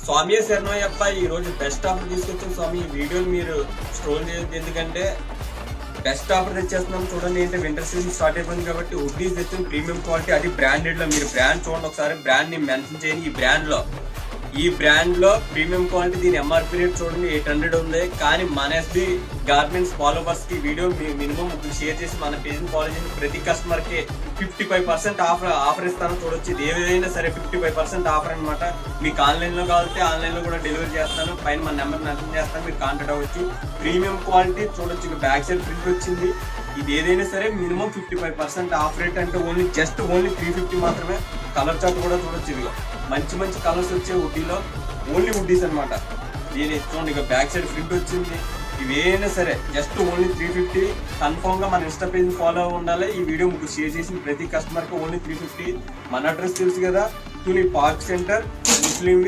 స్వామి శరణయ్యప్ప ఈ రోజు best offer తీసుకొచ్చిన స్వామి. ఈ వీడియోని మీరు స్క్రోల్ చేయొద్దు, ఎందుకంటే బెస్ట్ ఆఫర్ తెచ్చేస్తున్నాం చూడండి. ఏంటంటే వింటర్ సీజన్ స్టార్ట్ అయిపోయింది కాబట్టి హుడ్డీస్ తెచ్చిన ప్రీమియం క్వాలిటీ, అది బ్రాండెడ్ లో. మీరు బ్రాండ్ చూడండి ఒకసారి, బ్రాండ్ ని మెన్షన్ చేయండి. ఈ బ్రాండ్ లో ప్రీమియం క్వాలిటీ, దీని ఎంఆర్పీ రేట్ చూడండి 800 ఉంది. కానీ మన ఎస్బి గార్మెంట్స్ ఫాలోవర్స్ కి వీడియో మినిమం షేర్ చేసి మన పేజ్ ని ఫాలో చేసి ప్రతి కస్టమర్ కి 55% ఆఫర్ ఇస్తాను. చూడొచ్చు, ఇది ఏదైనా సరే 55% ఆఫర్ అనమాట. మీకు ఆన్లైన్ లో కావాలంటే ఆన్లైన్ లో కూడా డెలివరీ చేస్తాను. పైన మన నెంబర్ మెన్షన్ చేస్తాను, మీరు కాంటాక్ట్ అవ్వచ్చు. ప్రీమియం క్వాలిటీ చూడొచ్చు, ఇక బ్యాక్ సైడ్ ప్రింట్ వచ్చింది. ఇది ఏదైనా సరే మినిమం 55% ఆఫ్ రేట్. అంటే ఓన్లీ 350 మాత్రమే. కలర్ చార్ట్ కూడా చూడొచ్చు, ఇదిగో మంచి మంచి కలర్స్ వచ్చే హుడ్డీలో ఓన్లీ హుడ్డీస్ అనమాట. దీని చూడండి, ఇక బ్యాక్ సైడ్ ప్రింట్ వచ్చింది. ఇవేనా సరే జస్ట్ ఓన్లీ 350. కన్ఫర్మ్ గా మన ఇన్స్టా పేజ్ ఫాలో ఉండాలి. ఈ వీడియో మీకు షేర్ చేసిన ప్రతి కస్టమర్ కి ఓన్లీ 350. మన అడ్రస్ తెలుసు కదా, తుని పార్క్ సెంటర్, ముస్లిం